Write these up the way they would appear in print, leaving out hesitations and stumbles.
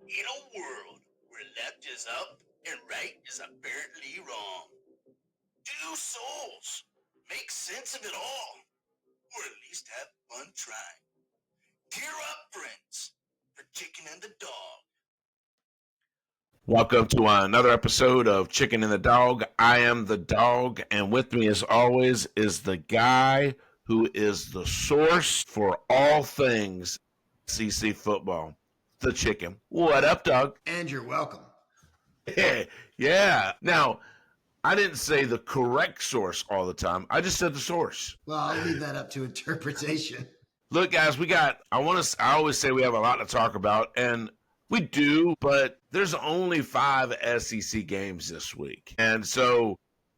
In a world where left is up and right is apparently wrong, do souls make sense of it all? Or at least have fun trying. Gear up, friends, for Chicken and the Dog. Welcome to another episode of Chicken and the Dog. I am the dog, and with me, as always, is the guy who is the source for all things SEC football, the chicken. What up, dog? And you're welcome. Yeah. Now, I didn't say the correct source all the time. I just said the source. Well, I'll leave that up to interpretation. Look, guys, I always say we have a lot to talk about, and we do, but there's only 5 SEC games this week. And so,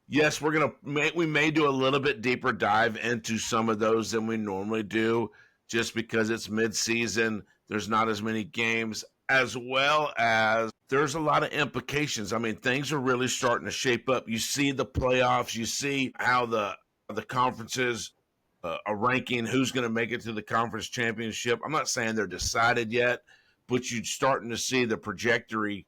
yes, we may do a little bit deeper dive into some of those than we normally do, just because it's midseason. There's not as many games, as well as there's a lot of implications. I mean, things are really starting to shape up. You see the playoffs, you see how the conferences a ranking, who's going to make it to the conference championship. I'm not saying they're decided yet, but you're starting to see the trajectory,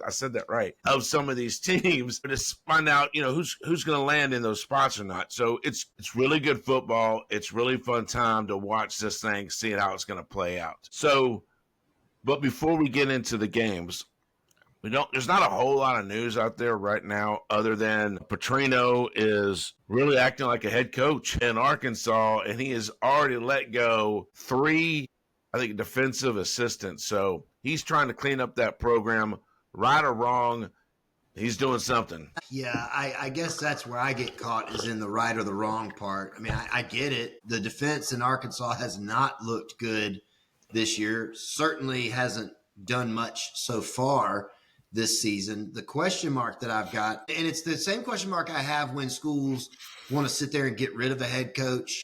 I said that right, of some of these teams to find out, who's going to land in those spots or not. So it's really good football. It's really fun time to watch this thing, see how it's going to play out. So, but before we get into the games, there's not a whole lot of news out there right now other than Petrino is really acting like a head coach in Arkansas, and he has already let go 3, I think, defensive assistants. So he's trying to clean up that program. Right or wrong, he's doing something. Yeah, I guess that's where I get caught, is in the right or the wrong part. I mean, I get it. The defense in Arkansas has not looked good this year. Certainly hasn't done much so far this season. The question mark that I've got, and it's the same question mark I have when schools want to sit there and get rid of a head coach,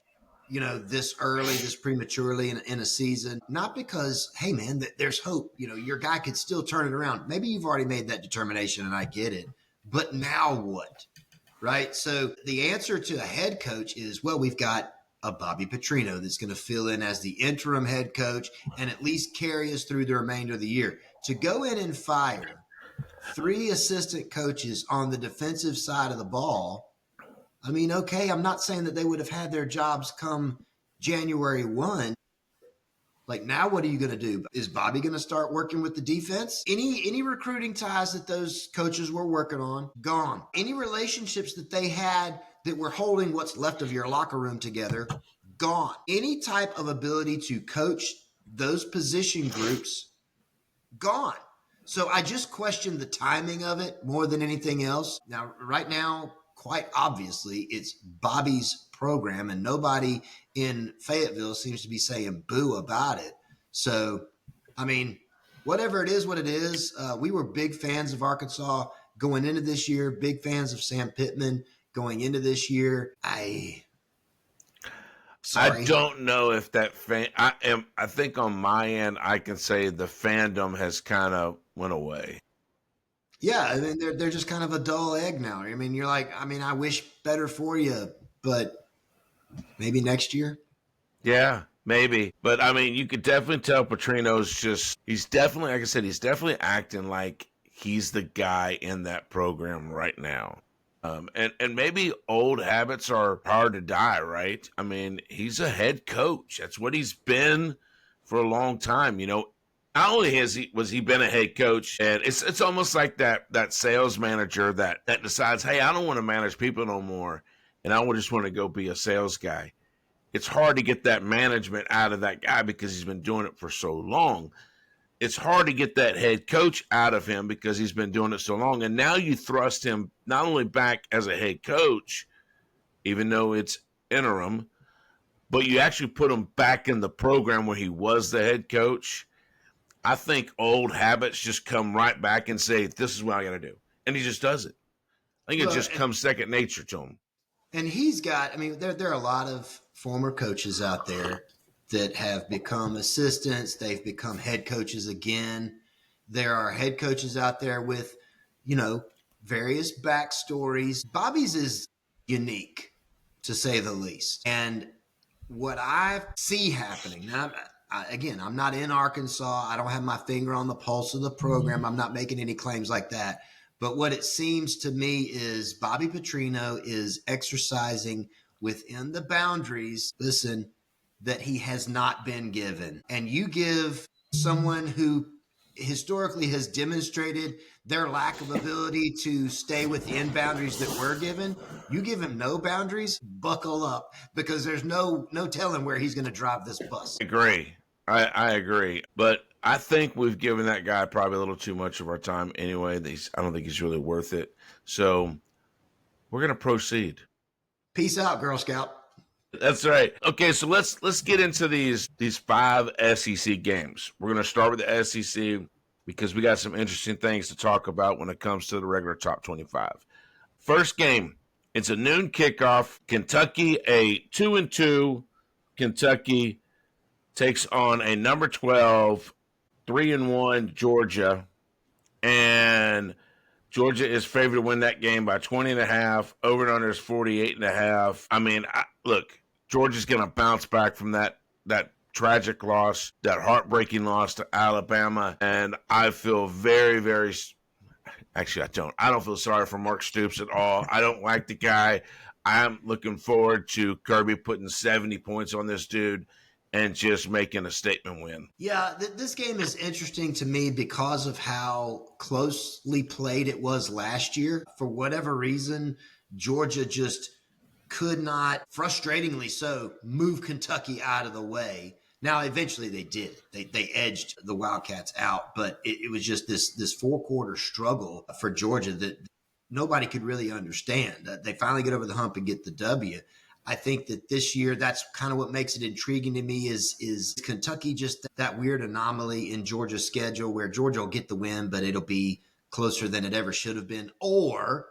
this early, this prematurely in a season. Not because, hey, man, there's hope. Your guy could still turn it around. Maybe you've already made that determination, and I get it. But now what? Right? So the answer to a head coach is, well, we've got a Bobby Petrino that's going to fill in as the interim head coach and at least carry us through the remainder of the year. To go in and fire 3 assistant coaches on the defensive side of the ball, I mean, okay, I'm not saying that they would have had their jobs come January 1. Like, now what are you going to do? Is Bobby going to start working with the defense? Any recruiting ties that those coaches were working on, gone. Any relationships that they had that were holding what's left of your locker room together, gone. Any type of ability to coach those position groups, gone. So I just question the timing of it more than anything else. Now, right now, quite obviously, it's Bobby's program, and nobody in Fayetteville seems to be saying boo about it. So, I mean, whatever it is, what it is, we were big fans of Arkansas going into this year, big fans of Sam Pittman going into this year. Sorry. I don't know if that I think on my end, I can say the fandom has kind of went away. Yeah, I mean, they're just kind of a dull egg now. I mean, you're like, I wish better for you, but maybe next year. Yeah, maybe. But I mean, you could definitely tell Petrino's he's definitely, like I said, he's definitely acting like he's the guy in that program right now. And maybe old habits are hard to die, right? I mean, he's a head coach. That's what he's been for a long time. Not only was he been a head coach, and it's almost like that sales manager that decides, hey, I don't want to manage people no more, and I just want to go be a sales guy. It's hard to get that management out of that guy because he's been doing it for so long. It's hard to get that head coach out of him because he's been doing it so long. And now you thrust him not only back as a head coach, even though it's interim, but you actually put him back in the program where he was the head coach. I think old habits just come right back and say, this is what I got to do. And he just does it. I think it just comes second nature to him. And he's got, there are a lot of former coaches out there that have become assistants. They've become head coaches again. There are head coaches out there with, various backstories. Bobby's is unique, to say the least. And what I see happening now, Again, I'm not in Arkansas. I don't have my finger on the pulse of the program. I'm not making any claims like that. But what it seems to me is Bobby Petrino is exercising within the boundaries, listen, that he has not been given. And you give someone who historically has demonstrated their lack of ability to stay within boundaries that were given, you give him no boundaries, buckle up, because there's no telling where he's going to drive this bus. I agree. But I think we've given that guy probably a little too much of our time anyway. I don't think he's really worth it. So we're going to proceed. Peace out, Girl Scout. That's right. Okay, so let's get into these 5 SEC games. We're going to start with the SEC because we got some interesting things to talk about when it comes to the regular top 25. First game, it's a noon kickoff. Kentucky, a 2-2 Kentucky takes on a number 12, 3-1 Georgia, and Georgia is favored to win that game by 20.5. Over and under is 48.5. I mean, look, Georgia's going to bounce back from that tragic loss, that heartbreaking loss to Alabama, and I feel very, very. Actually, I don't. I don't feel sorry for Mark Stoops at all. I don't like the guy. I'm looking forward to Kirby putting 70 points on this dude and just making a statement win. Yeah, this game is interesting to me because of how closely played it was last year. For whatever reason, Georgia just could not, frustratingly so, move Kentucky out of the way. Now, eventually they did. They edged the Wildcats out, but it was just this 4-quarter struggle for Georgia that nobody could really understand. They finally get over the hump and get the W. I think that this year, that's kind of what makes it intriguing to me is Kentucky just that weird anomaly in Georgia's schedule where Georgia will get the win, but it'll be closer than it ever should have been? Or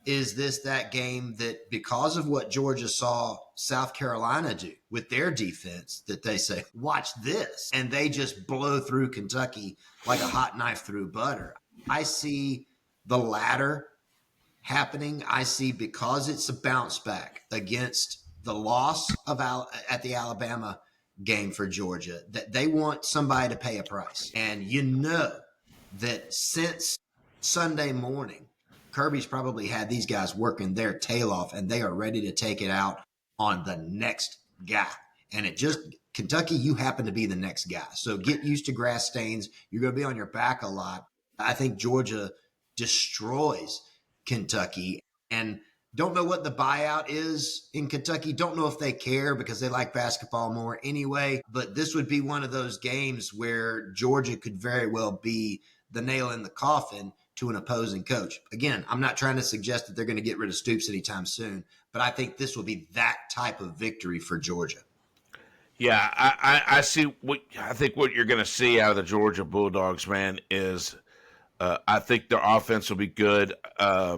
is this that game that because of what Georgia saw South Carolina do with their defense, that they say, watch this, and they just blow through Kentucky like a hot knife through butter? I see the latter happening. I see, because it's a bounce back against the loss at the Alabama game for Georgia, that they want somebody to pay a price. And you know that since Sunday morning, Kirby's probably had these guys working their tail off, and they are ready to take it out on the next guy. And Kentucky, you happen to be the next guy. So get used to grass stains. You're going to be on your back a lot. I think Georgia destroys Kentucky, and don't know what the buyout is in Kentucky. Don't know if they care because they like basketball more anyway, but this would be one of those games where Georgia could very well be the nail in the coffin to an opposing coach. Again, I'm not trying to suggest that they're going to get rid of Stoops anytime soon, but I think this will be that type of victory for Georgia. Yeah, I see I think what you're going to see out of the Georgia Bulldogs, man, is I think their offense will be good. I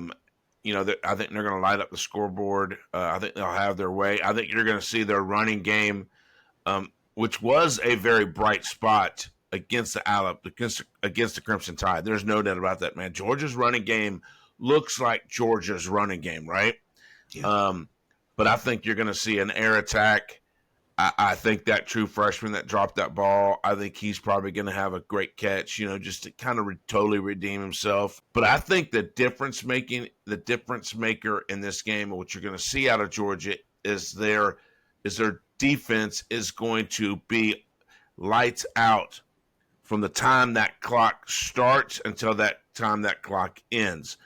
think they're going to light up the scoreboard. I think they'll have their way. I think you're going to see their running game, which was a very bright spot against the Crimson Tide. There's no doubt about that, man. Georgia's running game looks like Georgia's running game, right? Yeah. But I think you're going to see an air attack. I think that true freshman that dropped that ball, I think he's probably going to have a great catch, just to kind of totally redeem himself. But I think the difference maker in this game, and what you're going to see out of Georgia, is their defense is going to be lights out from the time that clock starts until that time that clock ends.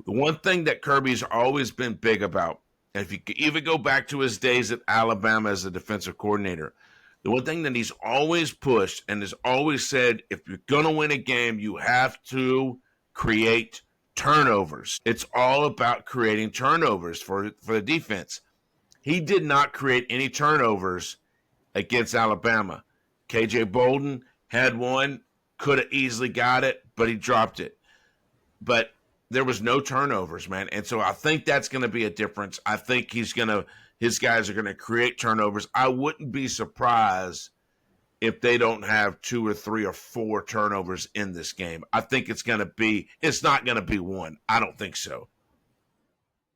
The one thing that Kirby's always been big about, and if you even go back to his days at Alabama as a defensive coordinator, the one thing that he's always pushed and has always said, if you're going to win a game, you have to create turnovers. It's all about creating turnovers for the defense. He did not create any turnovers against Alabama. KJ Bolden had one, could have easily got it, but he dropped it. But there was no turnovers, man. And so I think that's going to be a difference. I think his guys are going to create turnovers. I wouldn't be surprised if they don't have 2 or 3 or 4 turnovers in this game. I think it's not going to be one. I don't think so.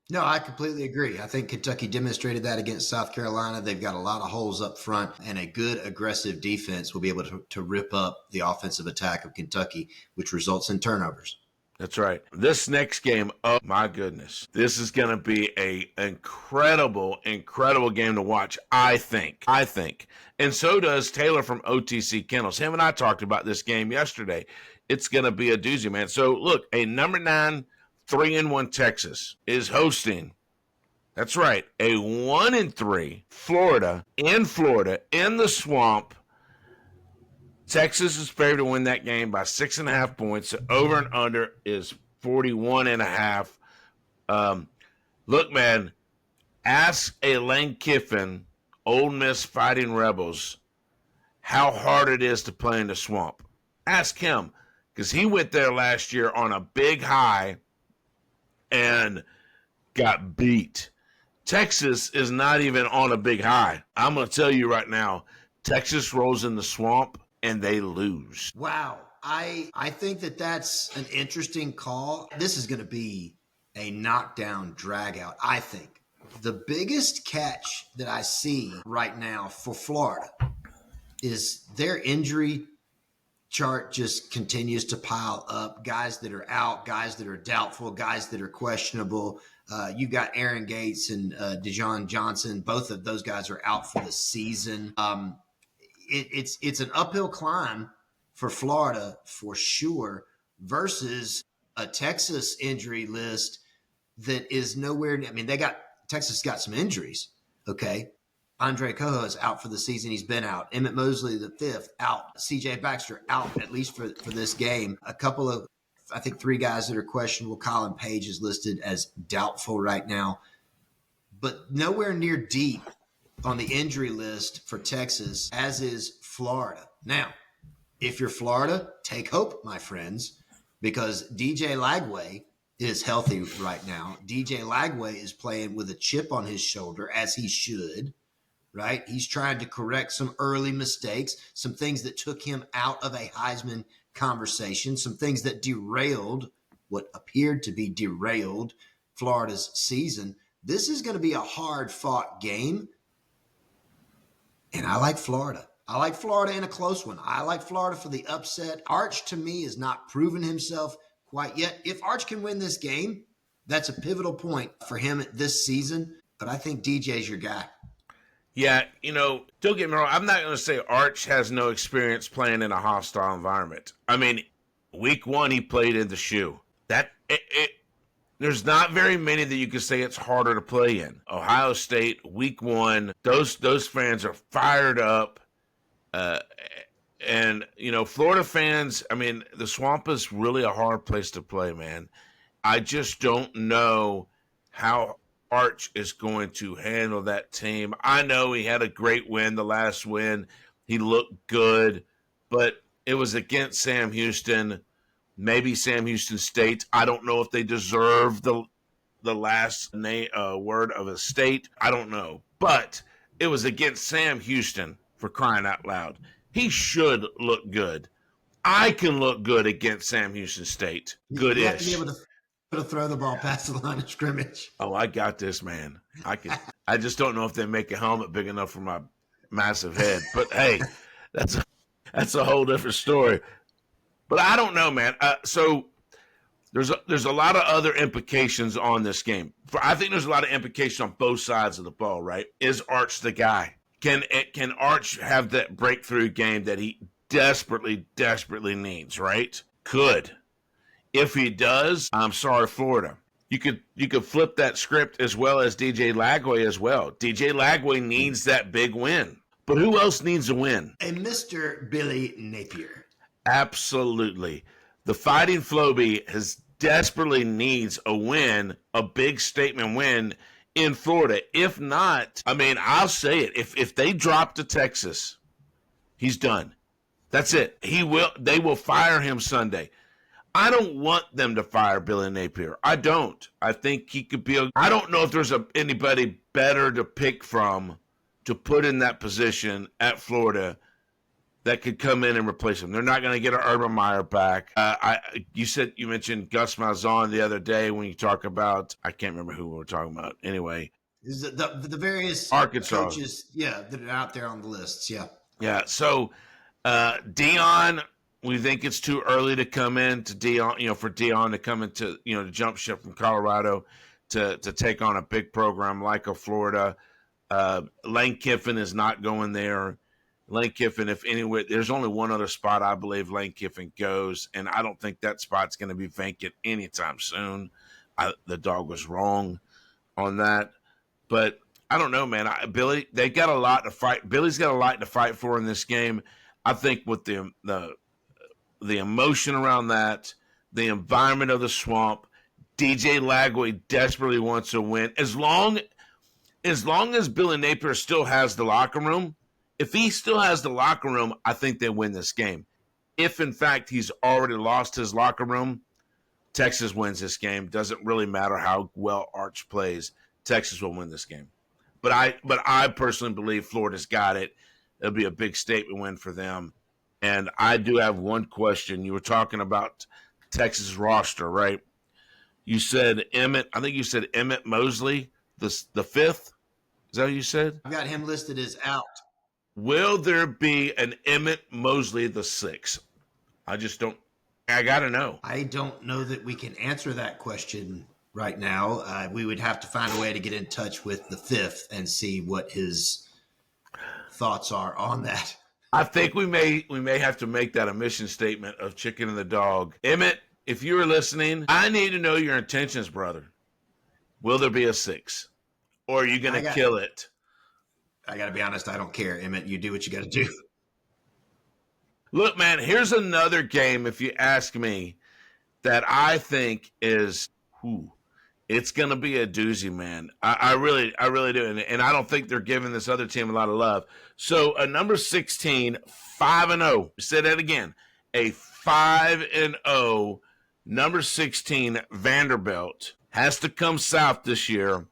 No, I completely agree. I think Kentucky demonstrated that against South Carolina. They've got a lot of holes up front, and a good aggressive defense will be able to rip up the offensive attack of Kentucky, which results in turnovers. That's right. This next game, oh my goodness. This is going to be a incredible, incredible game to watch, I think. And so does Taylor from OTC Kennels. Him and I talked about this game yesterday. It's going to be a doozy, man. So look, a number 9, 3-1 Texas is hosting. That's right. A 1-3 Florida in the swamp. Texas is favored to win that game by 6.5 points. The over and under is 41.5. Look, man, ask a Lane Kiffin, Ole Miss Fighting Rebels, how hard it is to play in the swamp. Ask him, because he went there last year on a big high and got beat. Texas is not even on a big high. I'm going to tell you right now, Texas rolls in the swamp and they lose. Wow. I think that's an interesting call. This is going to be a knockdown drag out, I think. The biggest catch that I see right now for Florida is their injury chart just continues to pile up. Guys that are out, guys that are doubtful, guys that are questionable. You got Aaron Gates and Dejon Johnson. Both of those guys are out for the season. It's an uphill climb for Florida for sure versus a Texas injury list that is nowhere. I mean, Texas got some injuries. Okay. Andre Coho is out for the season. He's been out. Emmett Mosley, the fifth, out. CJ Baxter out, at least for this game. A couple of, I think 3 guys that are questionable. Colin Page is listed as doubtful right now, but nowhere near deep on the injury list for Texas, as is Florida. Now, if you're Florida, take hope, my friends, because DJ Lagway is healthy right now. DJ Lagway is playing with a chip on his shoulder, as he should, right? He's trying to correct some early mistakes, some things that took him out of a Heisman conversation, some things that derailed what appeared to be derailed Florida's season. This is going to be a hard-fought game, and I like Florida. I like Florida in a close one. I like Florida for the upset. Arch, to me, has not proven himself quite yet. If Arch can win this game, that's a pivotal point for him this season, but I think DJ's your guy. Yeah, don't get me wrong. I'm not going to say Arch has no experience playing in a hostile environment. I mean, week 1, he played in the shoe. There's not very many that you can say it's harder to play in. Ohio State, week 1, those fans are fired up. And, Florida fans, I mean, the swamp is really a hard place to play, man. I just don't know how Arch is going to handle that team. I know he had a great win, the last win. He looked good, but it was against Sam Houston. Maybe Sam Houston State. I don't know if they deserve the last word of a state. I don't know. But it was against Sam Houston, for crying out loud. He should look good. I can look good against Sam Houston State. Good-ish. You have to be able to throw the ball past the line of scrimmage. Oh, I got this, man. I just don't know if they make a helmet big enough for my massive head. But hey, that's a whole different story. But I don't know, man. So there's a lot of other implications on this game. I think there's a lot of implications on both sides of the ball, right? Is Arch the guy? Can Arch have that breakthrough game that he desperately, desperately needs, right? Could. If he does, I'm sorry, Florida. You could flip that script as well as DJ Lagway as well. DJ Lagway needs that big win. But who else needs a win? And Mr. Billy Napier. Absolutely. The Fighting Floby desperately needs a win, a big statement win in Florida. If not, I mean, I'll say it. If they drop to Texas, he's done. That's it. They will fire him Sunday. I don't want them to fire Billy Napier. I don't. I think he could be I don't know if there's anybody better to pick from to put in that position at Florida that could come in and replace him. They're not going to get an Urban Meyer back. You mentioned Gus Malzahn the other day when you talk about, I can't remember who we were talking about. Anyway, is the various Arkansas coaches, that are out there on the lists, yeah. So Dion, we think it's too early to come in to Dion, for Dion to come into, to jump ship from Colorado to take on a big program like a Florida. Lane Kiffin is not going there. Lane Kiffin, if anywhere, there's only one other spot I believe Lane Kiffin goes, and I don't think that spot's going to be vacant anytime soon. The Dawg was wrong on that, but I don't know, man. Billy, they got a lot to fight. Billy's got a lot to fight for in this game. I think with the emotion around that, the environment of the swamp, DJ Lagway desperately wants to win. As long as Billy Napier still has the locker room, if he still has the locker room, I think they win this game. If, in fact, he's already lost his locker room, Texas wins this game. Doesn't really matter how well Arch plays. Texas will win this game. But I personally believe Florida's got it. It'll be a big statement win for them. And I do have one question. You were talking about Texas roster, right? You said Emmett. I think you said Emmett Mosley, the fifth. Is that what you said? I've got him listed as out. Will there be an Emmett Mosley the sixth? I got to know. I don't know that we can answer that question right now. We would have to find a way to get in touch with the fifth and see what his thoughts are on that. I think we may have to make that a mission statement of Chicken and the Dog. Emmett, if you're listening, I need to know your intentions, brother. Will there be a six? Or are you going to kill it? I got to be honest, I don't care, Emmett. You do what you got to do. Look, man, here's another game, if you ask me, that I think is, it's going to be a doozy, man. I really do. And I don't think they're giving this other team a lot of love. So a number 16, 5-0. Say that again. A 5-0 number 16 Vanderbilt has to come south this year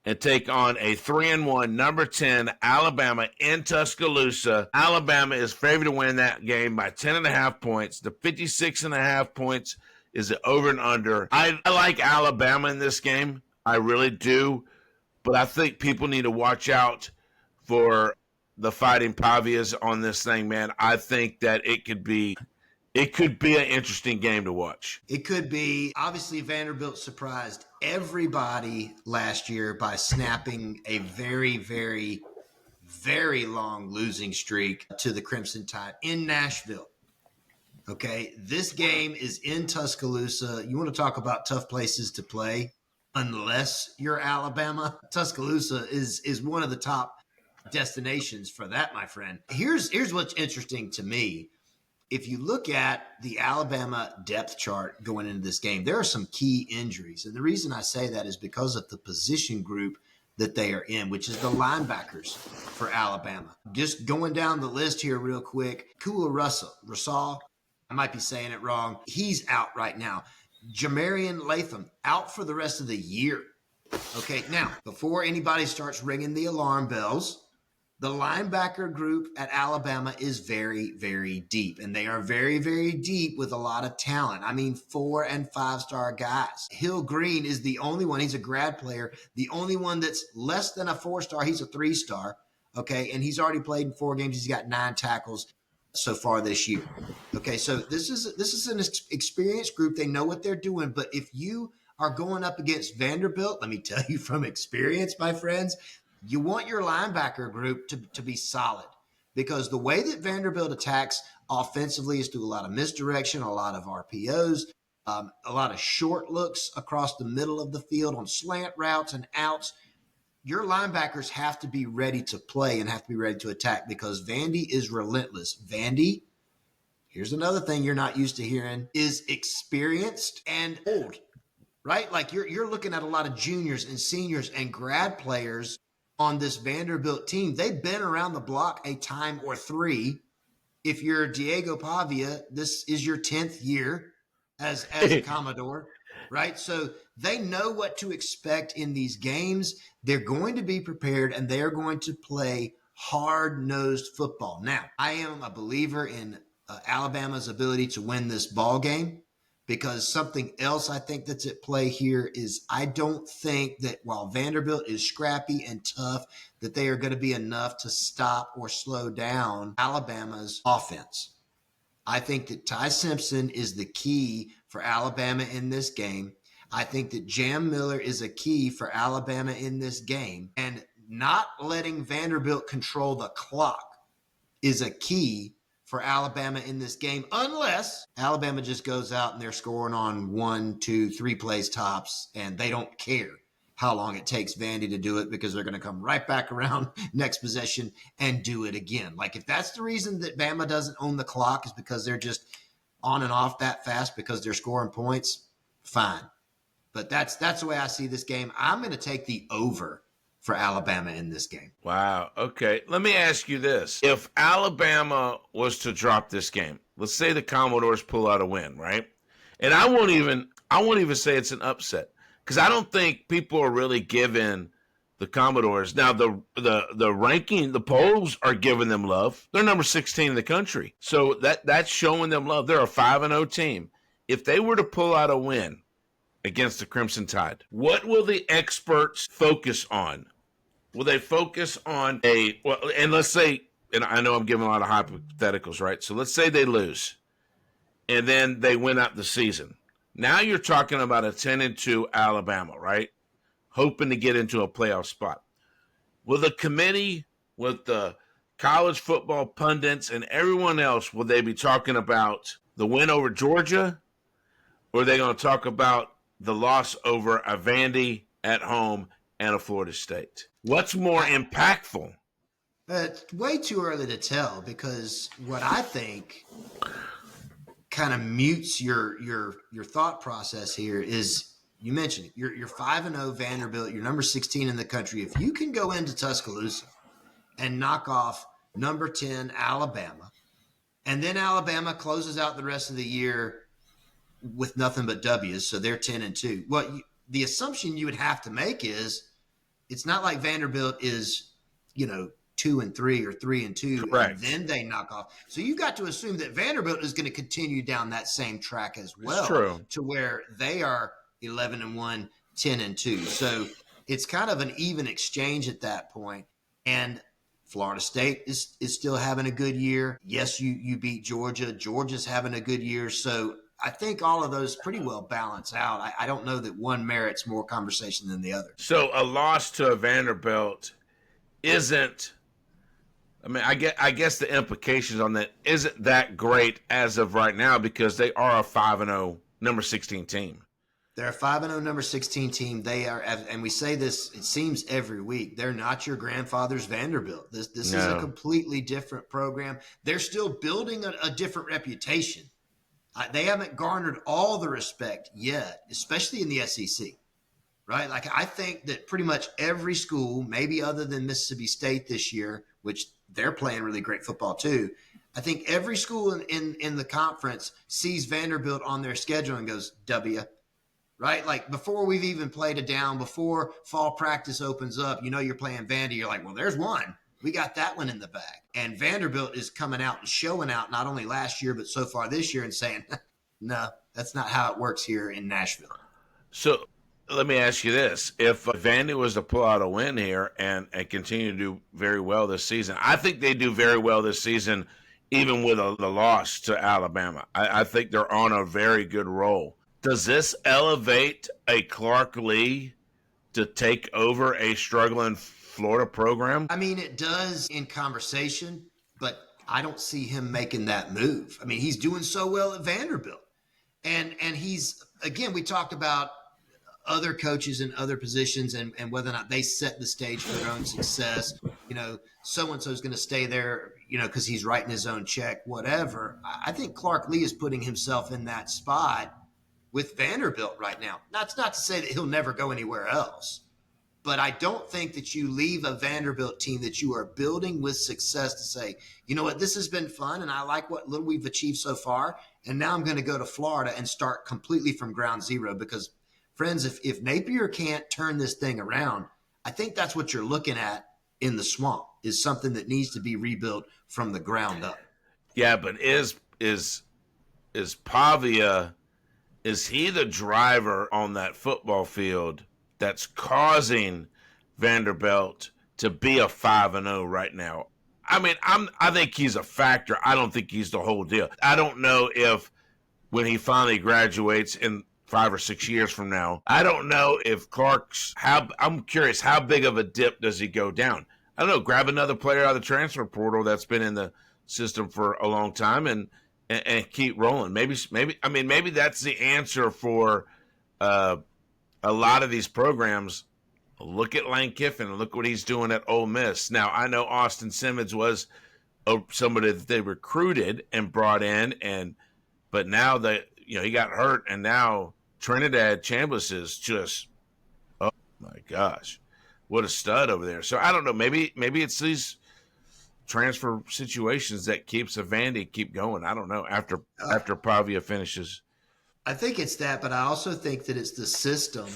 and take on a 3-1 number 10 Alabama in Tuscaloosa. Alabama is favored to win that game by 10.5 points. The 56.5 points is it over and under. I like Alabama in this game. I really do. But I think people need to watch out for the Fighting Pavias on this thing, man. I think that it could be an interesting game to watch. It could be. Obviously, Vanderbilt surprised everybody last year by snapping a very, very, very long losing streak to the Crimson Tide in Nashville. Okay, this game is in Tuscaloosa. You want to talk about tough places to play? Unless you're Alabama, Tuscaloosa is one of the top destinations for that, my friend. Here's what's interesting to me. If you look at the Alabama depth chart going into this game, there are some key injuries. And the reason I say that is because of the position group that they are in, which is the linebackers for Alabama. Just going down the list here real quick, Kula Russell, I might be saying it wrong. He's out right now. Jamarian Latham out for the rest of the year. Okay, now, before anybody starts ringing the alarm bells, the linebacker group at Alabama is very, very deep, and they are very, very deep with a lot of talent. I mean, 4- and 5-star guys. Hill Green is the only one. He's a grad player. The only one that's less than a 4-star. He's a 3-star. Okay, and he's already played in 4 games. He's got 9 tackles so far this year. Okay, so this is an experienced group. They know what they're doing. But if you are going up against Vanderbilt, let me tell you from experience, my friends, you want your linebacker group to be solid, because the way that Vanderbilt attacks offensively is through a lot of misdirection, a lot of RPOs, a lot of short looks across the middle of the field on slant routes and outs. Your linebackers have to be ready to play and have to be ready to attack, because Vandy is relentless. Vandy, here's another thing you're not used to hearing, is experienced and old, right? Like you're looking at a lot of juniors and seniors and grad players on this Vanderbilt team. They've been around the block a time or 3. If you're Diego Pavia, this is your 10th year as a Commodore, right? So they know what to expect in these games. They're going to be prepared, and they're going to play hard-nosed football. Now, I am a believer in Alabama's ability to win this ball game, because something else I think that's at play here is I don't think that while Vanderbilt is scrappy and tough, that they are going to be enough to stop or slow down Alabama's offense. I think that Ty Simpson is the key for Alabama in this game. I think that Jam Miller is a key for Alabama in this game. And not letting Vanderbilt control the clock is a key for Alabama in this game, unless Alabama just goes out and they're scoring on 1, 2, 3 plays tops, and they don't care how long it takes Vandy to do it, because they're going to come right back around next possession and do it again. Like, if that's the reason that Bama doesn't own the clock is because they're just on and off that fast because they're scoring points, fine. But that's the way I see this game. I'm going to take the over for Alabama in this game. Wow. Okay. Let me ask you this. If Alabama was to drop this game, let's say the Commodores pull out a win, right? And I won't even say it's an upset, because I don't think people are really giving the Commodores. Now, the ranking, the polls are giving them love. They're number 16 in the country. So that's showing them love. They're a 5-0 team. If they were to pull out a win against the Crimson Tide, what will the experts focus on? Will they focus on and let's say, and I know I'm giving a lot of hypotheticals, right? So let's say they lose, and then they win out the season. Now you're talking about a 10-2 Alabama, right? Hoping to get into a playoff spot. Will the committee, with the college football pundits and everyone else, will they be talking about the win over Georgia, or are they going to talk about the loss over a Vandy at home and a Florida State? What's more impactful? It's way too early to tell, because what I think kind of mutes your thought process here is, you mentioned it, you're 5-0 Vanderbilt, you're number 16 in the country. If you can go into Tuscaloosa and knock off number 10 Alabama, and then Alabama closes out the rest of the year with nothing but W's, so they're 10-2. The assumption you would have to make is, it's not like Vanderbilt is, 2-3 or 3-2, Correct, and then they knock off. So you've got to assume that Vanderbilt is going to continue down that same track as well, true, to where they are 11-1, 10-2. So it's kind of an even exchange at that point. And Florida State is still having a good year. Yes, you beat Georgia. Georgia's having a good year. So I think all of those pretty well balance out. I don't know that one merits more conversation than the other. So a loss to a Vanderbilt isn't, I guess the implications on that isn't that great as of right now, because they are a 5-0 number 16 team. They're a 5-0 number 16 team. They are, and we say this, it seems every week, they're not your grandfather's Vanderbilt. This is a completely different program. They're still building a different reputation. They haven't garnered all the respect yet, especially in the SEC, right? Like, I think that pretty much every school, maybe other than Mississippi State this year, which they're playing really great football too, I think every school in the conference sees Vanderbilt on their schedule and goes, W, right? Like, before we've even played it down, before fall practice opens up, you're playing Vandy. You're like, well, there's one. We got that one in the bag. And Vanderbilt is coming out and showing out, not only last year, but so far this year, and saying, no, that's not how it works here in Nashville. So let me ask you this. If Vandy was to pull out a win here and continue to do very well this season, I think they do very well this season, even with the loss to Alabama. I think they're on a very good roll. Does this elevate a Clark Lee to take over a struggling Florida program? I mean, it does in conversation, but I don't see him making that move. I mean, he's doing so well at Vanderbilt. And he's, again, we talked about other coaches in other positions and whether or not they set the stage for their own success. So-and-so is going to stay there, because he's writing his own check, whatever. I think Clark Lee is putting himself in that spot with Vanderbilt right now. That's not to say that he'll never go anywhere else. But I don't think that you leave a Vanderbilt team that you are building with success to say, you know what, this has been fun and I like what little we've achieved so far. And now I'm going to go to Florida and start completely from ground zero. Because, friends, if Napier can't turn this thing around, I think that's what you're looking at in the swamp. is something that needs to be rebuilt from the ground up. Yeah, but is Pavia, is he the driver on that football field that's causing Vanderbilt to be a 5-0 right now? I mean, I think he's a factor. I don't think he's the whole deal. I don't know if when he finally graduates in 5 or 6 years from now, I don't know if I'm curious, how big of a dip does he go down? I don't know, grab another player out of the transfer portal that's been in the system for a long time and keep rolling. Maybe that's the answer for a lot of these programs. Look at Lane Kiffin and look what he's doing at Ole Miss. Now, I know Austin Simmons was somebody that they recruited and brought in, but now that he got hurt, and now Trinidad Chambliss is just, oh my gosh, what a stud over there. So I don't know. Maybe it's these transfer situations that keeps Vandy keep going. I don't know after Pavia finishes. I think it's that, but I also think that it's the system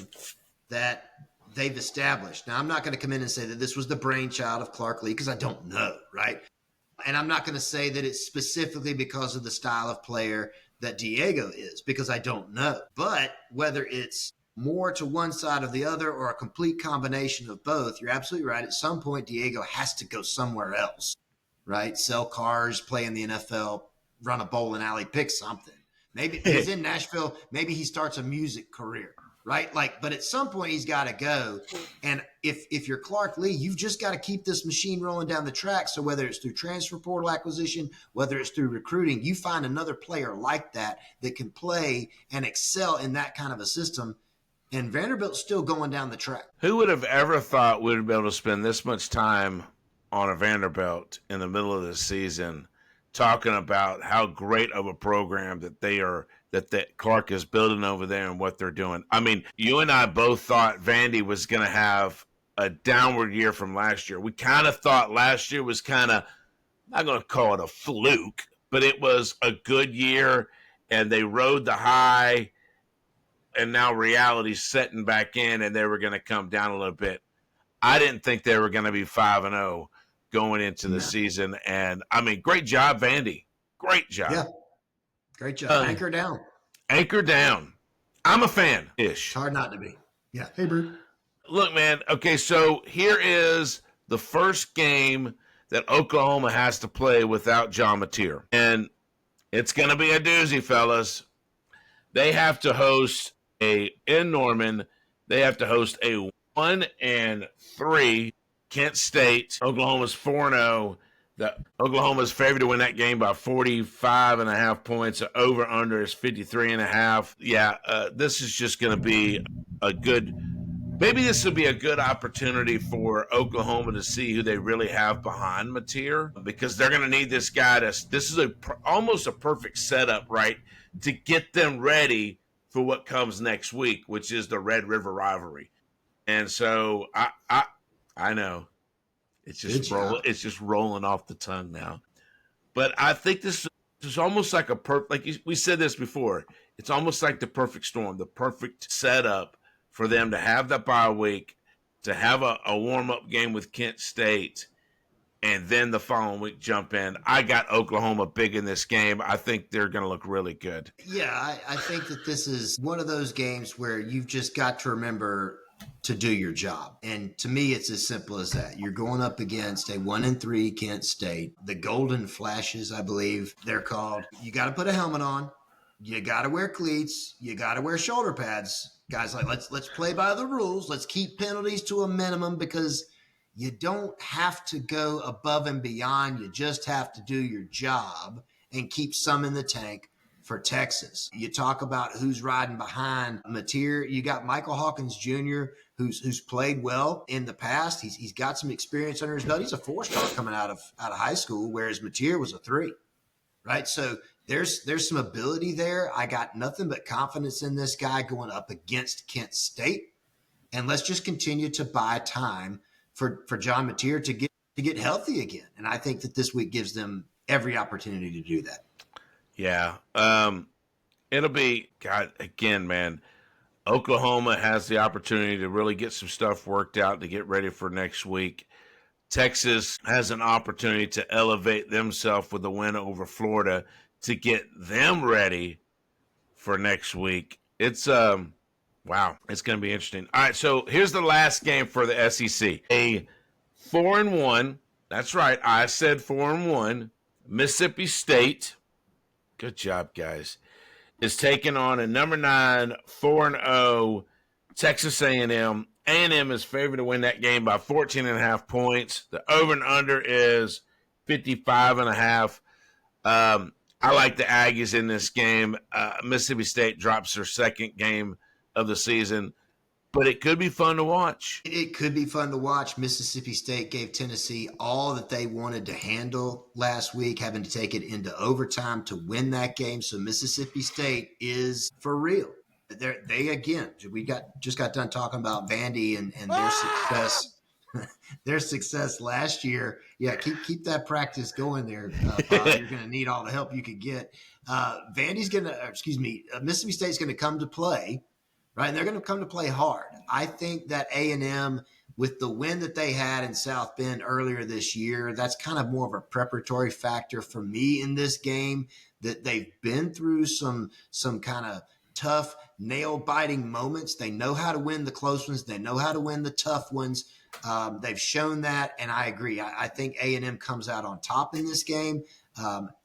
that they've established. Now, I'm not going to come in and say that this was the brainchild of Clark Lee because I don't know, right? And I'm not going to say that it's specifically because of the style of player that Diego is, because I don't know. But whether it's more to one side or the other or a complete combination of both, you're absolutely right. At some point, Diego has to go somewhere else, right? Sell cars, play in the NFL, run a bowling alley, pick something. Maybe he's in Nashville. Maybe he starts a music career, right? But at some point he's got to go. And if you're Clark Lee, you've just got to keep this machine rolling down the track. So whether it's through transfer portal acquisition, whether it's through recruiting, you find another player like that can play and excel in that kind of a system. And Vanderbilt's still going down the track. Who would have ever thought we'd be able to spend this much time on a Vanderbilt in the middle of the season talking about how great of a program that Clark is building over there and what they're doing? I mean, you and I both thought Vandy was going to have a downward year from last year. We kind of thought last year was kind of, not going to call it a fluke, but it was a good year, and they rode the high, and now reality's setting back in, and they were going to come down a little bit. I didn't think they were going to be 5-0 going into the season, and I mean, great job, Vandy. Great job. Yeah, great job. Anchor down. Anchor down. I'm a fan-ish. It's hard not to be. Yeah. Hey, Bert. Look, man, okay, so here is the first game that Oklahoma has to play without John Mateer. And it's going to be a doozy, fellas. They have to host in Norman, they have to host a 1-3 Kent State. Oklahoma's 4-0. Oklahoma's favored to win that game by 45.5 points. The over-under is 53.5. Yeah, this is just going to be a good – maybe this will be a good opportunity for Oklahoma to see who they really have behind Mateer, because they're going to need this guy this is almost a perfect setup, right, to get them ready for what comes next week, which is the Red River rivalry. And so I know it's just rolling off the tongue now. But I think this is almost like we said this before. It's almost like the perfect storm, the perfect setup for them to have that bye week, to have a warm-up game with Kent State, and then the following week jump in. I got Oklahoma big in this game. I think they're going to look really good. Yeah, I think that this is one of those games where you've just got to remember to do your job. And to me, it's as simple as that. You're going up against a 1-3 Kent State. The Golden Flashes, I believe they're called. You got to put a helmet on. You got to wear cleats. You got to wear shoulder pads. Guys, let's play by the rules. Let's keep penalties to a minimum, because you don't have to go above and beyond. You just have to do your job and keep some in the tank for Texas. You talk about who's riding behind Mateer. You got Michael Hawkins Jr., who's played well in the past. He's got some experience under his belt. He's a 4-star coming out of high school, whereas Mateer was a 3, right? So there's some ability there. I got nothing but confidence in this guy going up against Kent State. And let's just continue to buy time for John Mateer to get healthy again. And I think that this week gives them every opportunity to do that. Yeah. It'll be, God, again, man, Oklahoma has the opportunity to really get some stuff worked out to get ready for next week. Texas has an opportunity to elevate themselves with a win over Florida to get them ready for next week. It's wow, it's going to be interesting. All right, so here's the last game for the SEC. A 4-1. That's right, I said 4-1. Mississippi State. Good job, guys. Is taking on a number 9 4-0 Texas A&M. A&M is favored to win that game by 14.5 points. The over and under is 55.5. I like the Aggies in this game. Mississippi State drops their second game of the season, but it could be fun to watch. It could be fun to watch. Mississippi State gave Tennessee all that they wanted to handle last week, having to take it into overtime to win that game. So Mississippi State is for real. They again, we just got done talking about Vandy and their success. Their success last year. Yeah, keep that practice going there, Bob. You're going to need all the help you can get. Mississippi State's going to come to play, right? And they're going to come to play hard. I think that A&M, with the win that they had in South Bend earlier this year, that's kind of more of a preparatory factor for me in this game, that they've been through some kind of tough, nail-biting moments. They know how to win the close ones. They know how to win the tough ones. They've shown that, and I agree. I think A&M comes out on top in this game.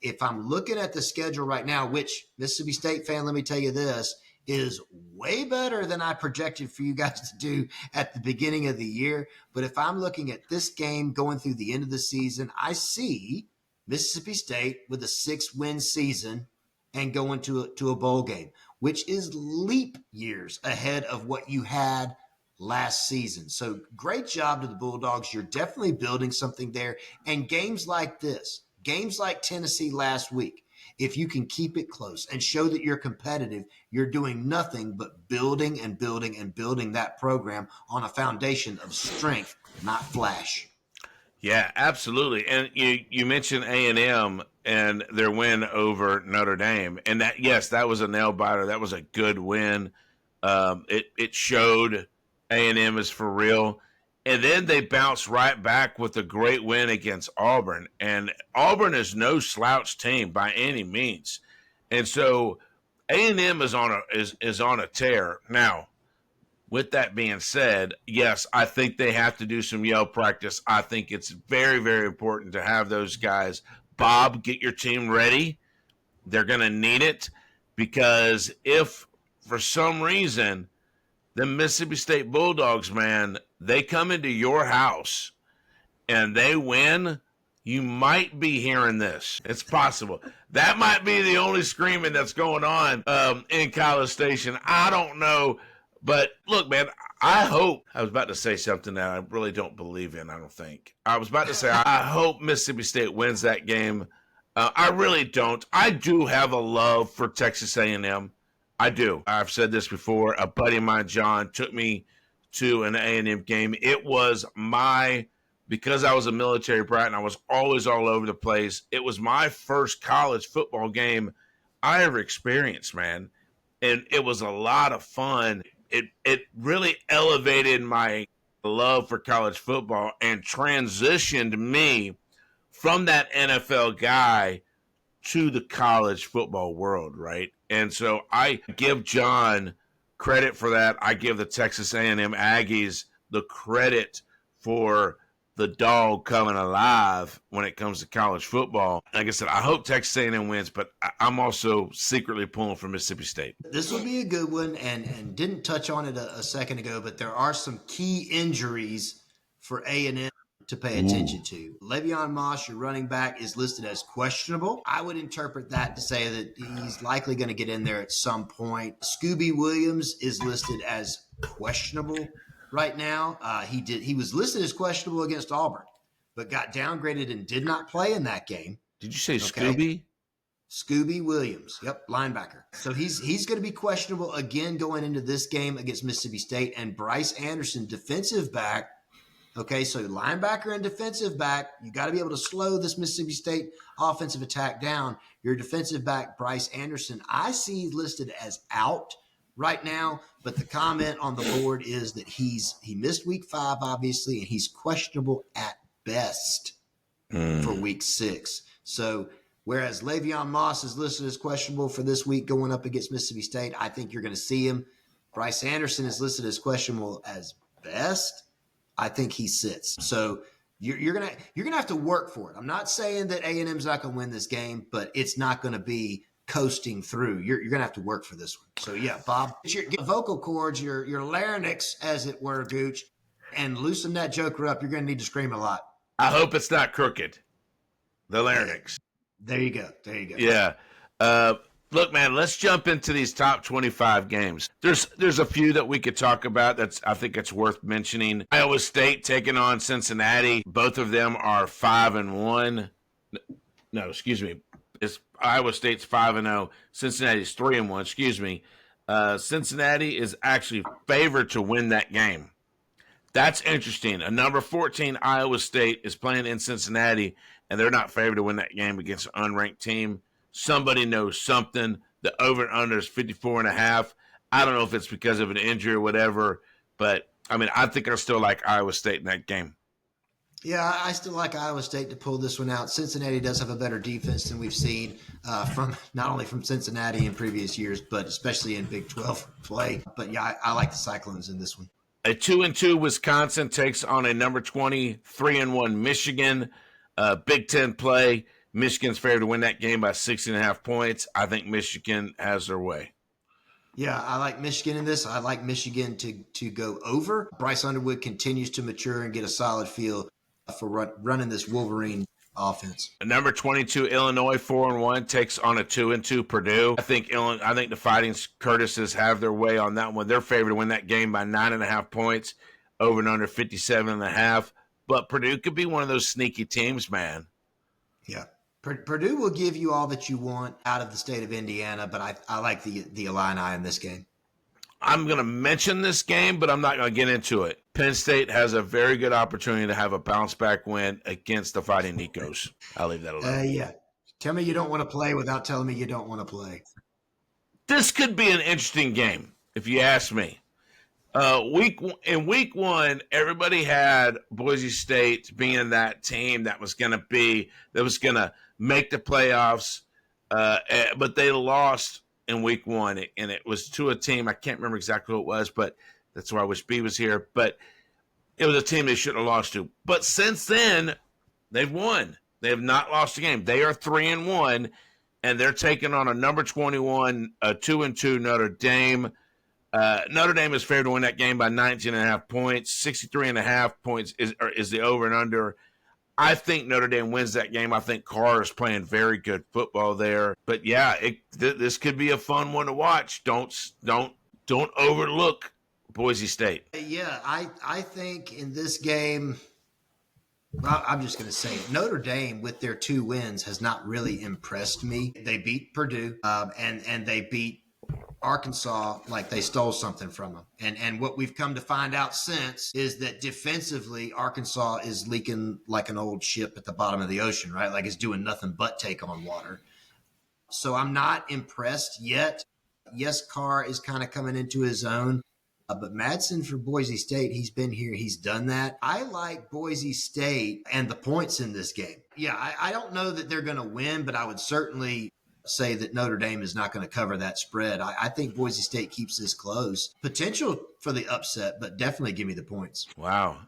If I'm looking at the schedule right now, which Mississippi State fan, let me tell you this, is way better than I projected for you guys to do at the beginning of the year. But if I'm looking at this game going through the end of the season, I see Mississippi State with a 6-win season and going to a bowl game, which is leap years ahead of what you had last season. So great job to the Bulldogs. You're definitely building something there. And games like this, games like Tennessee last week, if you can keep it close and show that you're competitive, you're doing nothing but building and building and building that program on a foundation of strength, not flash. Yeah, absolutely. And you mentioned A&M and their win over Notre Dame. And that, yes, that was a nail biter. That was a good win. It showed A&M is for real. And then they bounced right back with a great win against Auburn. And Auburn is no slouch team by any means. And so A&M is on a tear. Now, with that being said, yes, I think they have to do some yell practice. I think it's very, very important to have those guys. Bob, get your team ready. They're going to need it, because if for some reason the Mississippi State Bulldogs, man, they come into your house and they win, you might be hearing this. It's possible. That might be the only screaming that's going on in College Station. I don't know. But look, man, I was about to say something that I really don't believe in, I don't think. I was about to say, I hope Mississippi State wins that game. I really don't. I do have a love for Texas A&M. I do. I've said this before. A buddy of mine, John, took me to an A&M game. It was because I was a military brat and I was always all over the place, it was my first college football game I ever experienced, man. And it was a lot of fun. It really elevated my love for college football and transitioned me from that NFL guy to the college football world, right? And so I give John credit for that. I give the Texas A&M Aggies the credit for the Dawg coming alive when it comes to college football. Like I said, I hope Texas A&M wins, but I'm also secretly pulling for Mississippi State. This will be a good one, and didn't touch on it a second ago, but there are some key injuries for A&M to pay attention to. Le'Veon Moss, your running back, is listed as questionable. I would interpret that to say that he's likely going to get in there at some point. Scooby Williams is listed as questionable right now. He was listed as questionable against Auburn, but got downgraded and did not play in that game. Did you say Scooby? Scooby Williams. Yep, linebacker. So he's going to be questionable again going into this game against Mississippi State. And Bryce Anderson, defensive back. Okay, so linebacker and defensive back, you got to be able to slow this Mississippi State offensive attack down. Your defensive back, Bryce Anderson, I see listed as out right now, but the comment on the board is that he missed week 5, obviously, and he's questionable at best for week 6. So whereas Le'Veon Moss is listed as questionable for this week going up against Mississippi State, I think you're going to see him. Bryce Anderson is listed as questionable as best. I think he sits. So you're gonna have to work for it. I'm not saying that A&M's not going to win this game, but it's not going to be coasting through. You're going to have to work for this one. So yeah, Bob, get your vocal cords, your larynx, as it were, Gooch, and loosen that joker up. You're going to need to scream a lot. I hope it's not crooked. The larynx. There you go. Yeah. Look, man, let's jump into these top 25 games. There's a few that we could talk about. I think it's worth mentioning. Iowa State taking on Cincinnati. Both of them are 5-1. No, excuse me. It's Iowa State's 5-0. Cincinnati's 3-1. Excuse me. Cincinnati is actually favored to win that game. That's interesting. A number 14 Iowa State is playing in Cincinnati, and they're not favored to win that game against an unranked team. Somebody knows something. The over and under is 54.5. I don't know if it's because of an injury or whatever, but I mean, I think I still like Iowa State in that game. Yeah, I still like Iowa State to pull this one out. Cincinnati does have a better defense than we've seen from not only from Cincinnati in previous years, but especially in Big 12 play. But yeah, I like the Cyclones in this one. A 2-2 Wisconsin takes on a number 20, 3-1 Michigan. Big Ten play. Michigan's favored to win that game by 6.5 points. I think Michigan has their way. Yeah, I like Michigan in this. I like Michigan to go over. Bryce Underwood continues to mature and get a solid feel for running this Wolverine offense. Number 22 Illinois 4-1 takes on a 2-2 Purdue. I think the Fighting Curtises have their way on that one. They're favored to win that game by 9.5 points, over and under 57.5. But Purdue could be one of those sneaky teams, man. Yeah. Purdue will give you all that you want out of the state of Indiana, but I like the Illini in this game. I'm going to mention this game, but I'm not going to get into it. Penn State has a very good opportunity to have a bounce-back win against the Fighting Nikos. I'll leave that alone. Yeah. Tell me you don't want to play without telling me you don't want to play. This could be an interesting game, if you ask me. In week 1, everybody had Boise State being that team that was going to make the playoffs, but they lost in week 1, and it was to a team. I can't remember exactly who it was, but that's why I wish B was here. But it was a team they shouldn't have lost to. But since then, they've won. They have not lost a game. They are 3-1, and they're taking on a number 21, a 2-2 Notre Dame. Notre Dame is favored to win that game by 19.5 points. 63.5 points is the over and under. I think Notre Dame wins that game. I think Carr is playing very good football there. But yeah, this could be a fun one to watch. Don't overlook Boise State. Yeah, I think in this game, I'm just going to say it. Notre Dame, with their 2 wins, has not really impressed me. They beat Purdue, and they beat Arkansas like they stole something from them. And what we've come to find out since is that defensively, Arkansas is leaking like an old ship at the bottom of the ocean, right? Like it's doing nothing but take on water. So I'm not impressed yet. Yes, Carr is kind of coming into his own. But Madsen for Boise State, he's been here. He's done that. I like Boise State and the points in this game. Yeah, I don't know that they're going to win, but I would certainly say that Notre Dame is not going to cover that spread. I think Boise State keeps this close. Potential for the upset, but definitely give me the points. Wow.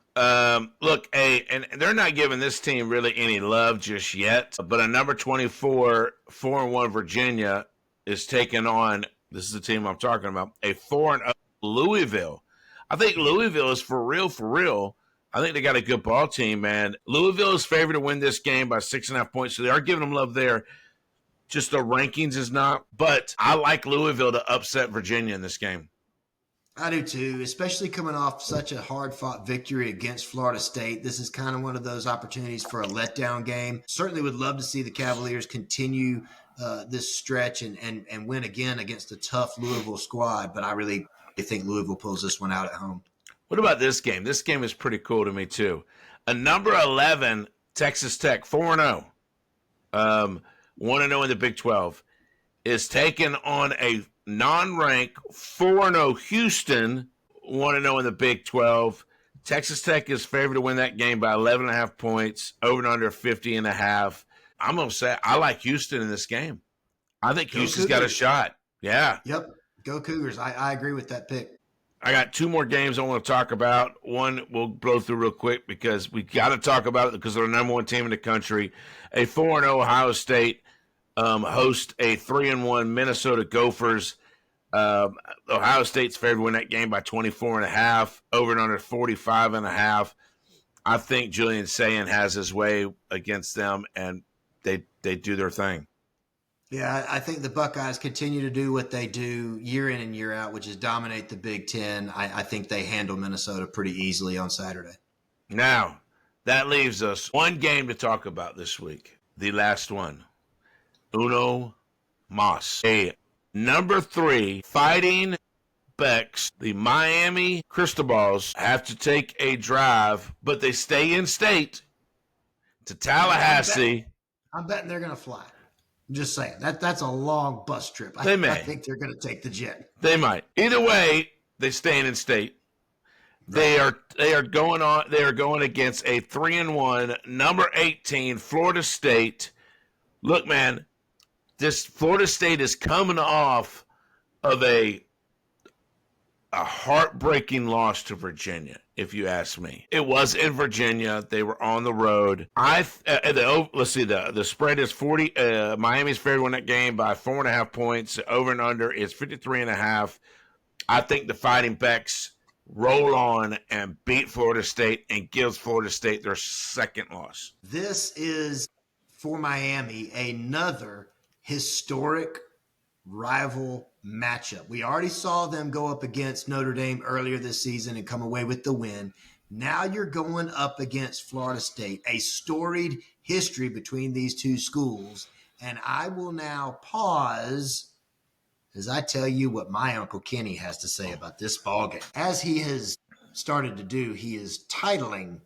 Look, and they're not giving this team really any love just yet, but a number 24, 4-1 Virginia is taking on, this is the team I'm talking about, a 4-0 Louisville. I think Louisville is for real. I think they got a good ball team, man. Louisville is favored to win this game by 6.5 points, so they are giving them love there. Just the rankings is not. But I like Louisville to upset Virginia in this game. I do too, especially coming off such a hard-fought victory against Florida State. This is kind of one of those opportunities for a letdown game. Certainly would love to see the Cavaliers continue this stretch and win again against a tough Louisville squad. But I really think Louisville pulls this one out at home. What about this game? This game is pretty cool to me too. A number 11 Texas Tech, 4-0. 1-0 in the Big 12, is taking on a non-ranked 4-0 Houston, 1-0 in the Big 12. Texas Tech is favored to win that game by 11.5 points, over and under 50.5. I'm going to say I like Houston in this game. I think Houston's got a shot. Yeah. Yep. Go Cougars. I agree with that pick. I got two more games I want to talk about. One we'll blow through real quick because we got to talk about it because they're the number one team in the country. A 4-0 Ohio State host a 3-1 Minnesota Gophers. Ohio State's favored to win that game by 24.5, over and under 45.5. I think Julian Sayin has his way against them, and they do their thing. Yeah, I think the Buckeyes continue to do what they do year in and year out, which is dominate the Big Ten. I think they handle Minnesota pretty easily on Saturday. Now, that leaves us one game to talk about this week. The last one. Uno Mas. A number 3 Fighting Becks. The Miami Cristobal's have to take a drive, but they stay in state to Tallahassee. I'm betting they're going to fly. I'm just saying that's a long bus trip. They may. I think they're going to take the jet. They might. Either way, they staying in state. They are going against a 3-1 number 18 Florida State. Look, man, this Florida State is coming off of a heartbreaking loss to Virginia, if you ask me. It was in Virginia. They were on the road. Let's see, the spread is 40. Miami's favored to win that game by 4.5 points. Over and under is 53.5. I think the Fighting Becks roll on and beat Florida State and gives Florida State their second loss. This is, for Miami, another historic rival matchup. We already saw them go up against Notre Dame earlier this season and come away with the win. Now you're going up against Florida State, a storied history between these two schools. And I will now pause as I tell you what my Uncle Kenny has to say about this ballgame. As he has started to do, he is titling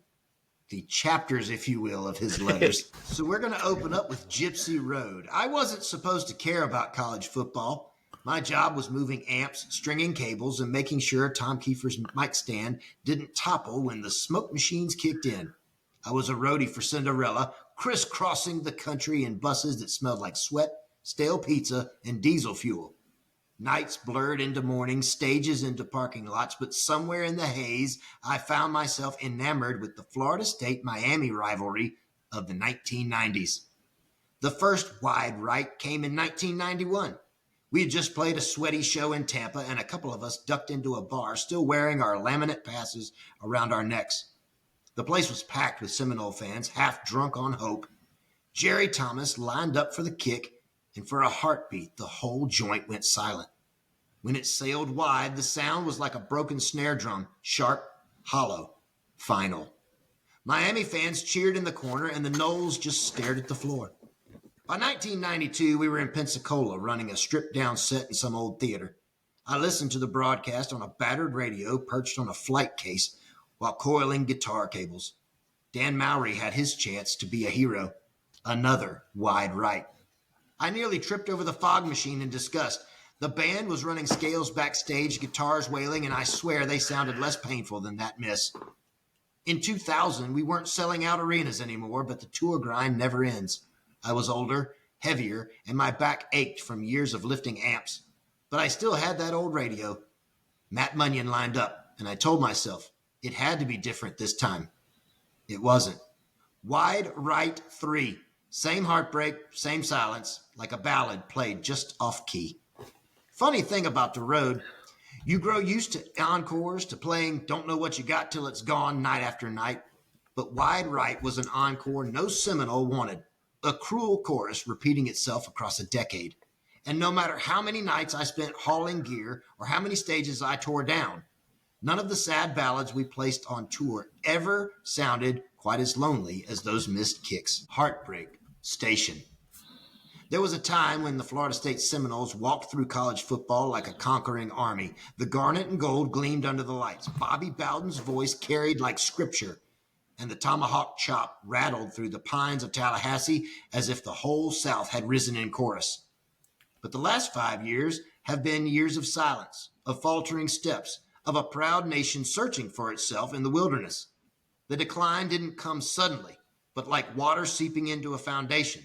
the chapters, if you will, of his letters. So we're going to open up with Gypsy Road. I wasn't supposed to care about college football. My job was moving amps, stringing cables, and making sure Tom Kiefer's mic stand didn't topple when the smoke machines kicked in. I was a roadie for Cinderella, crisscrossing the country in buses that smelled like sweat, stale pizza, and diesel fuel. Nights blurred into mornings, stages into parking lots, but somewhere in the haze, I found myself enamored with the Florida State-Miami rivalry of the 1990s. The first wide right came in 1991. We had just played a sweaty show in Tampa, and a couple of us ducked into a bar, still wearing our laminate passes around our necks. The place was packed with Seminole fans, half drunk on hope. Jerry Thomas lined up for the kick, and for a heartbeat, the whole joint went silent. When it sailed wide, the sound was like a broken snare drum, sharp, hollow, final. Miami fans cheered in the corner, and the Noles just stared at the floor. By 1992, we were in Pensacola running a stripped-down set in some old theater. I listened to the broadcast on a battered radio perched on a flight case while coiling guitar cables. Dan Mowry had his chance to be a hero. Another wide right. I nearly tripped over the fog machine in disgust. The band was running scales backstage, guitars wailing, and I swear they sounded less painful than that miss. In 2000, we weren't selling out arenas anymore, but the tour grind never ends. I was older, heavier, and my back ached from years of lifting amps. But I still had that old radio. Matt Munyon lined up, and I told myself it had to be different this time. It wasn't. Wide right 3. Same heartbreak, same silence, like a ballad played just off key. Funny thing about the road, you grow used to encores, to playing Don't Know What You Got Till It's Gone night after night. But Wide Right was an encore no Seminole wanted. A cruel chorus repeating itself across a decade. And no matter how many nights I spent hauling gear or how many stages I tore down, none of the sad ballads we placed on tour ever sounded quite as lonely as those missed kicks. Heartbreak Station. There was a time when the Florida State Seminoles walked through college football like a conquering army. The garnet and gold gleamed under the lights. Bobby Bowden's voice carried like scripture, and the tomahawk chop rattled through the pines of Tallahassee as if the whole South had risen in chorus. But the last 5 years have been years of silence, of faltering steps, of a proud nation searching for itself in the wilderness. The decline didn't come suddenly, but like water seeping into a foundation.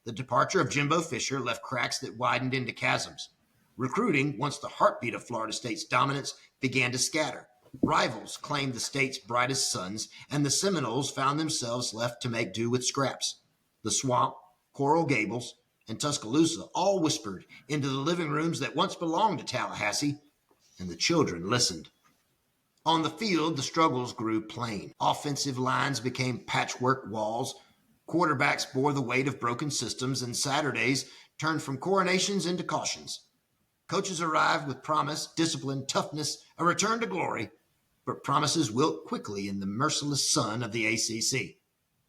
The departure of Jimbo Fisher left cracks that widened into chasms. Recruiting, once the heartbeat of Florida State's dominance, began to scatter. Rivals claimed the state's brightest sons, and the Seminoles found themselves left to make do with scraps. The Swamp, Coral Gables, and Tuscaloosa all whispered into the living rooms that once belonged to Tallahassee, and the children listened. On the field, the struggles grew plain. Offensive lines became patchwork walls. Quarterbacks bore the weight of broken systems, and Saturdays turned from coronations into cautions. Coaches arrived with promise, discipline, toughness, a return to glory, but promises wilt quickly in the merciless sun of the ACC.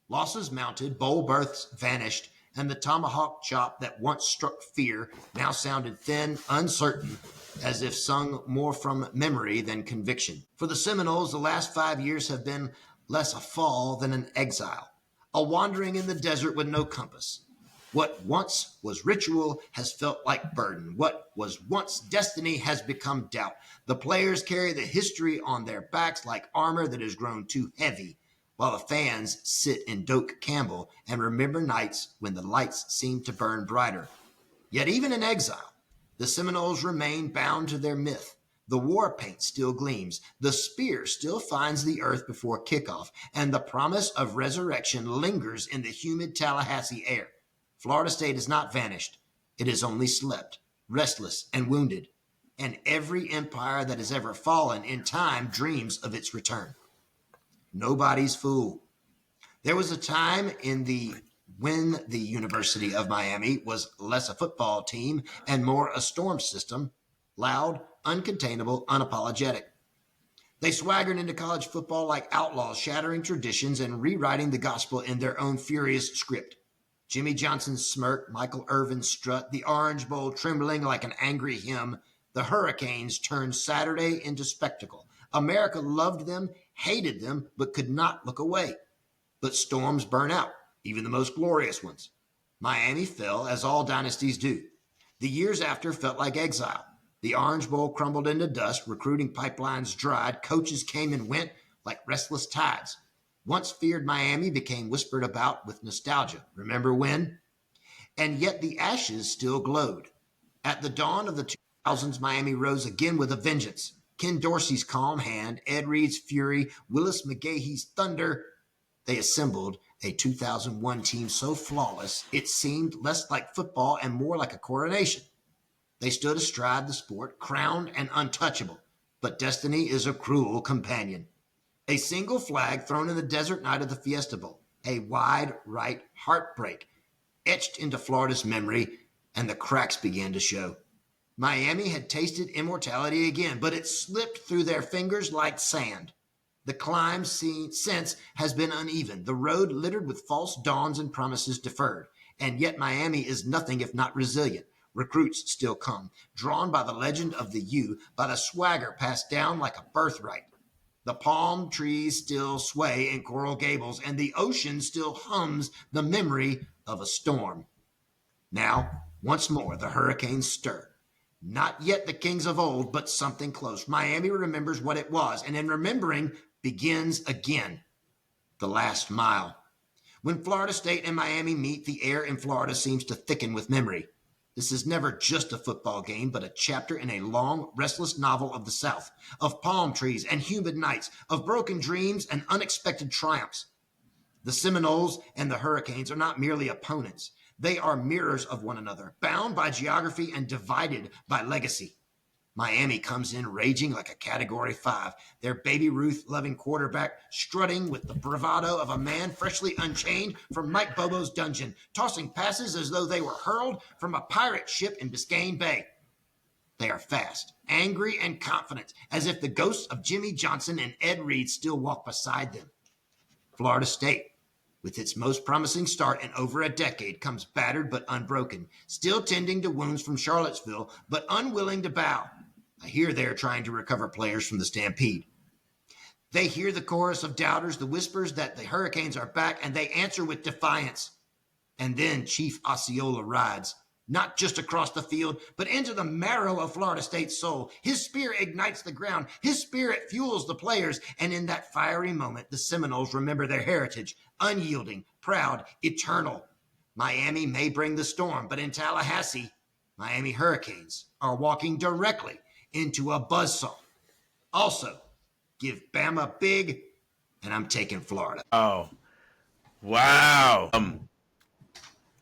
Losses mounted, bowl berths vanished, and the tomahawk chop that once struck fear now sounded thin, uncertain, as if sung more from memory than conviction. For the Seminoles, the last 5 years have been less a fall than an exile, a wandering in the desert with no compass. What once was ritual has felt like burden. What was once destiny has become doubt. The players carry the history on their backs like armor that has grown too heavy, while the fans sit in Doak Campbell and remember nights when the lights seemed to burn brighter. Yet even in exile, the Seminoles remain bound to their myth. The war paint still gleams, the spear still finds the earth before kickoff, and the promise of resurrection lingers in the humid Tallahassee air. Florida State has not vanished. It has only slept, restless and wounded, and every empire that has ever fallen in time dreams of its return. Nobody's fool. There was a time when the University of Miami was less a football team and more a storm system, loud, uncontainable, unapologetic. They swaggered into college football like outlaws, shattering traditions and rewriting the gospel in their own furious script. Jimmy Johnson's smirk, Michael Irvin's strut, the Orange Bowl trembling like an angry hymn, the Hurricanes turned Saturday into spectacle. America loved them, hated them, but could not look away. But storms burn out, even the most glorious ones. Miami fell, as all dynasties do. The years after felt like exile. The Orange Bowl crumbled into dust, recruiting pipelines dried, coaches came and went like restless tides. Once feared Miami became whispered about with nostalgia. Remember when? And yet the ashes still glowed. At the dawn of the 2000s, Miami rose again with a vengeance. Ken Dorsey's calm hand, Ed Reed's fury, Willis McGahee's thunder. They assembled a 2001 team so flawless, it seemed less like football and more like a coronation. They stood astride the sport, crowned and untouchable. But destiny is a cruel companion. A single flag thrown in the desert night of the Fiesta Bowl, a wide right heartbreak, etched into Florida's memory, and the cracks began to show. Miami had tasted immortality again, but it slipped through their fingers like sand. The climb since has been uneven, the road littered with false dawns and promises deferred. And yet Miami is nothing if not resilient. Recruits still come, drawn by the legend of the U, by the swagger passed down like a birthright. The palm trees still sway in Coral Gables, and the ocean still hums the memory of a storm. Now, once more, the Hurricanes stir. Not yet the kings of old, but something close. Miami remembers what it was, and in remembering begins again. The last mile. When Florida State and Miami meet, the air in Florida seems to thicken with memory. This is never just a football game, but a chapter in a long, restless novel of the South, of palm trees and humid nights, of broken dreams and unexpected triumphs. The Seminoles and the Hurricanes are not merely opponents. They are mirrors of one another, bound by geography and divided by legacy. Miami comes in raging like a Category 5, their Baby Ruth-loving quarterback strutting with the bravado of a man freshly unchained from Mike Bobo's dungeon, tossing passes as though they were hurled from a pirate ship in Biscayne Bay. They are fast, angry, and confident, as if the ghosts of Jimmy Johnson and Ed Reed still walk beside them. Florida State, with its most promising start in over a decade, comes battered but unbroken, still tending to wounds from Charlottesville, but unwilling to bow. I hear they're trying to recover players from the stampede. They hear the chorus of doubters, the whispers that the Hurricanes are back, and they answer with defiance. And then Chief Osceola rides, not just across the field, but into the marrow of Florida State's soul. His spirit ignites the ground. His spirit fuels the players. And in that fiery moment, the Seminoles remember their heritage, unyielding, proud, eternal. Miami may bring the storm, but in Tallahassee, Miami Hurricanes are walking directly into a buzzsaw. Also, give Bama big, and I'm taking Florida. Oh, wow.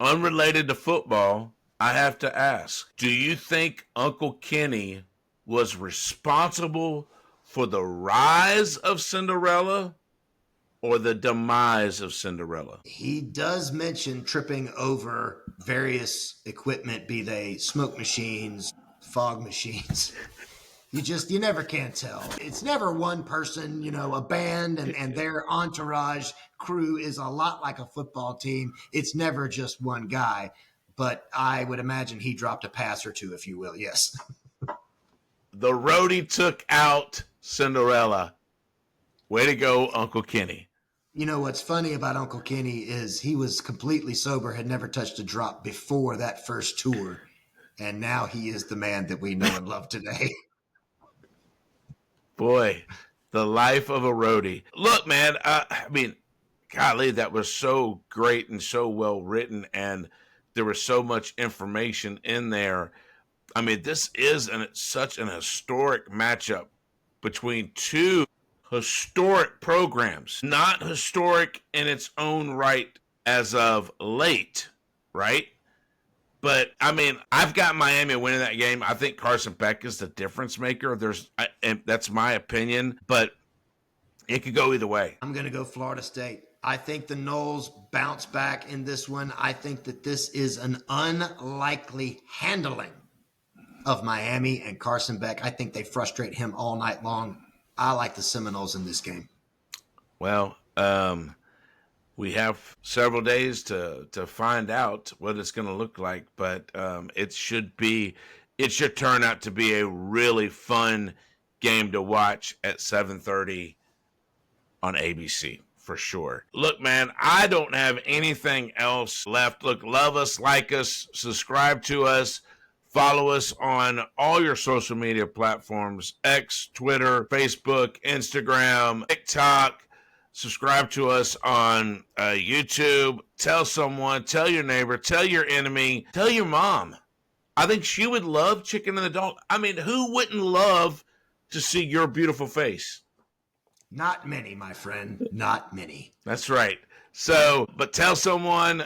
Unrelated to football, I have to ask, do you think Uncle Kenny was responsible for the rise of Cinderella or the demise of Cinderella? He does mention tripping over various equipment, be they smoke machines, fog machines. You never can tell. It's never one person, a band and their entourage crew is a lot like a football team. It's never just one guy, but I would imagine he dropped a pass or two, if you will. Yes. The roadie took out Cinderella. Way to go, Uncle Kenny. What's funny about Uncle Kenny is he was completely sober, had never touched a drop before that first tour. And now he is the man that we know and love today. Boy, the life of a roadie. Look, man, golly, that was so great and so well written, and there was so much information in there. I mean, this is such an historic matchup between two historic programs. Not historic in its own right as of late, right? But, I've got Miami winning that game. I think Carson Beck is the difference maker. And that's my opinion, but it could go either way. I'm going to go Florida State. I think the Noles bounce back in this one. I think that this is an unlikely handling of Miami and Carson Beck. I think they frustrate him all night long. I like the Seminoles in this game. Well, we have several days to find out what it's going to look like, but it should turn out to be a really fun game to watch at 7:30 on ABC for sure. Look, man, I don't have anything else left. Look, love us, like us, subscribe to us, follow us on all your social media platforms, X, Twitter, Facebook, Instagram, TikTok. Subscribe to us on YouTube. Tell someone, tell your neighbor, tell your enemy, tell your mom. I think she would love Chicken and the Dog. Who wouldn't love to see your beautiful face? Not many, my friend. Not many. That's right. So, but tell someone.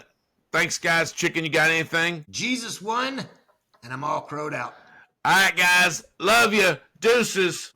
Thanks, guys. Chicken, you got anything? Jesus won, and I'm all crowed out. All right, guys. Love you. Deuces.